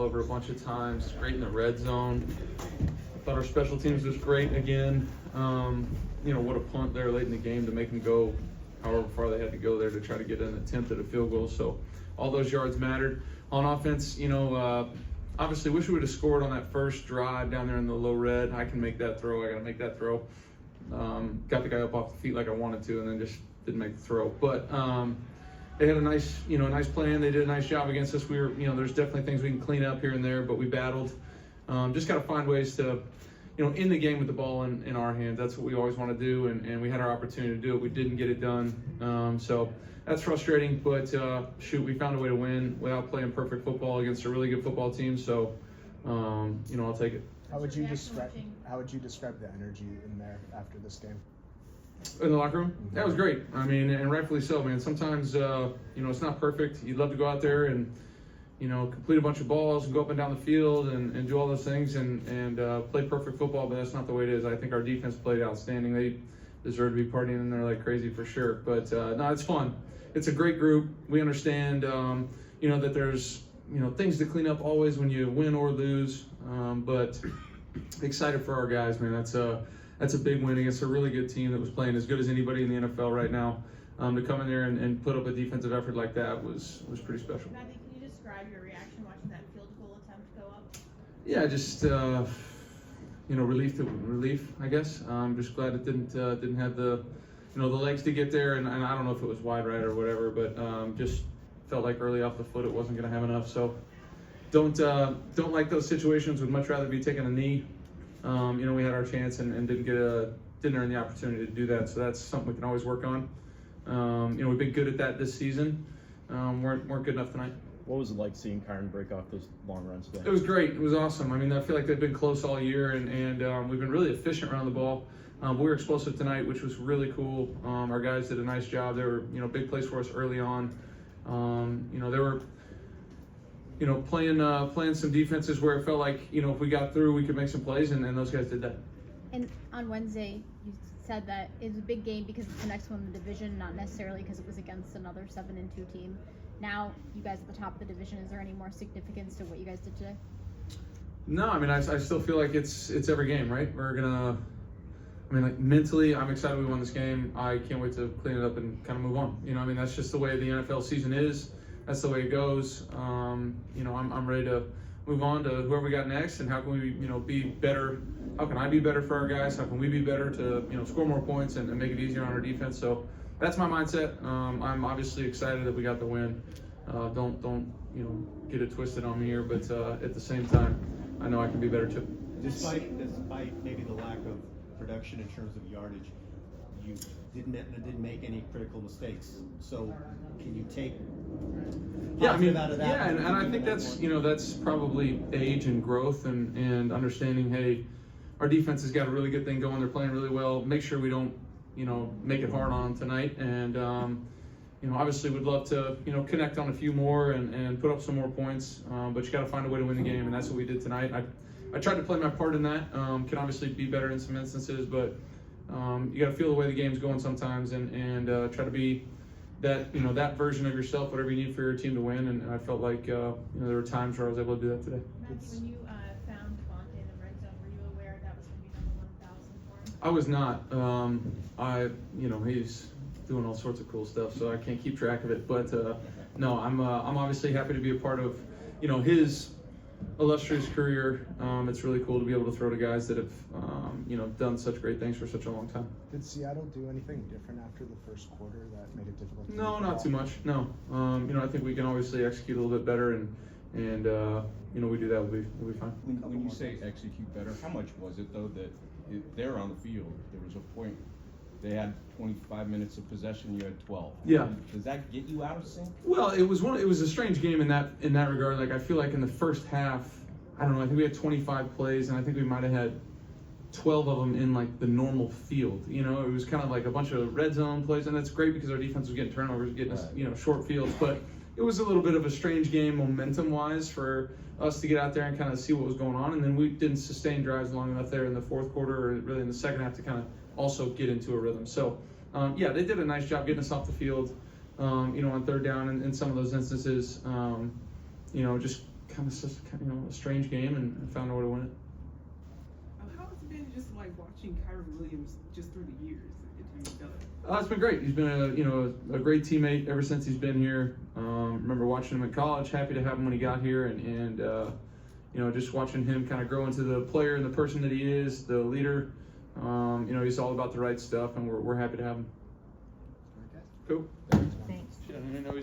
over a bunch of times, great in the red zone. I thought our special teams was great again. What a punt there late in the game to make them go however far they had to go there to try to get an attempt at a field goal. So all those yards mattered. On offense, obviously wish we would have scored on that first drive down there in the low red. I can make that throw. I got to make that throw. Got the guy up off the feet like I wanted to, and then just didn't make the throw. But they had a nice plan. They did a nice job against us. We were, there's definitely things we can clean up here and there, but we battled. Just got to find ways to, in the game with the ball in our hands. That's what we always want to do, and we had our opportunity to do it. We didn't get it done. So that's frustrating, but we found a way to win without playing perfect football against a really good football team. So, I'll take it. How would you describe the energy in there after this game? In the locker room? That was great. I mean, and rightfully so, man. Sometimes, it's not perfect. You'd love to go out there and, complete a bunch of balls and go up and down the field and do all those things and play perfect football, but that's not the way it is. I think our defense played outstanding. They deserve to be partying in there like crazy for sure. But, no, it's fun. It's a great group. We understand, that there's, things to clean up always when you win or lose. But excited for our guys, man. That's a big win against a really good team that was playing as good as anybody in the NFL right now. To come in there and put up a defensive effort like that was pretty special. Matthew, can you describe your reaction watching that field goal attempt go up? Yeah, just relief, I guess. Just glad it didn't have the the legs to get there, and I don't know if it was wide right or whatever, but just felt like early off the foot it wasn't going to have enough. So don't like those situations. Would much rather be taking a knee. We had our chance and didn't earn the opportunity to do that. So that's something we can always work on. We've been good at that this season. Weren't good enough tonight. What was it like seeing Kyron break off those long runs today? It was great. It was awesome. I mean, I feel like they've been close all year, and we've been really efficient around the ball. We were explosive tonight, which was really cool. Our guys did a nice job. They were, big plays for us early on. They were, playing some defenses where it felt like, if we got through, we could make some plays, and those guys did that. And on Wednesday, you said that it was a big game because it's the next one in the division, not necessarily because it was against another 7-2 team. Now, you guys at the top of the division, is there any more significance to what you guys did today? No, I mean, I still feel like it's every game, right? Mentally, I'm excited we won this game. I can't wait to clean it up and kind of move on. That's just the way the NFL season is. That's the way it goes. I'm ready to move on to whoever we got next, and how can we, be better? How can I be better for our guys? How can we be better to, score more points and make it easier on our defense? So that's my mindset. I'm obviously excited that we got the win. Don't get it twisted on me here, but at the same time, I know I can be better too. Despite maybe the lack of production in terms of yardage, you didn't make any critical mistakes. So can you take out of that? Yeah, and I think that's probably age and growth and understanding. Hey, our defense has got a really good thing going. They're playing really well. Make sure we don't make it hard on them tonight. And obviously we'd love to connect on a few more and put up some more points. But you got to find a way to win the game, and that's what we did tonight. I tried to play my part in that. Can obviously be better in some instances, but you got to feel the way the game's going sometimes, and try to be that that version of yourself, whatever you need for your team to win. And I felt like there were times where I was able to do that today. Matthew, when you found Devontae in the red zone, were you aware that was going to be number 1,000 for him? I was not. He's doing all sorts of cool stuff, so I can't keep track of it. But no, I'm obviously happy to be a part of his illustrious career. It's really cool to be able to throw to guys that have done such great things for such a long time. Did Seattle do anything different after the first quarter that made it difficult? No, not too much. No, I think we can obviously execute a little bit better, and we do that, we'll be fine. When you say execute better, how much was it though that they're on the field? There was a point they had 25 minutes of possession, you had 12. Yeah. Does that get you out of sync? Well, it was a strange game in that regard. Like, I feel like in the first half, I don't know, I think we had 25 plays, and I think we might have had 12 of them in like the normal field. It was kind of like a bunch of red zone plays, and that's great because our defense was getting turnovers, getting us, short fields. But it was a little bit of a strange game momentum-wise for us to get out there and kind of see what was going on. And then we didn't sustain drives long enough there in the fourth quarter, or really in the second half, to kind of also get into a rhythm. So, they did a nice job getting us off the field, on third down in some of those instances. Just kind of a strange game and found a way to win it. How has it been just like watching Kyron Williams just through the years? It's been great. He's been a great teammate ever since he's been here. Remember watching him in college. Happy to have him when he got here, and just watching him kind of grow into the player and the person that he is, the leader. He's all about the right stuff, and we're happy to have him. Okay. Cool. Thanks. Shit, I didn't know he's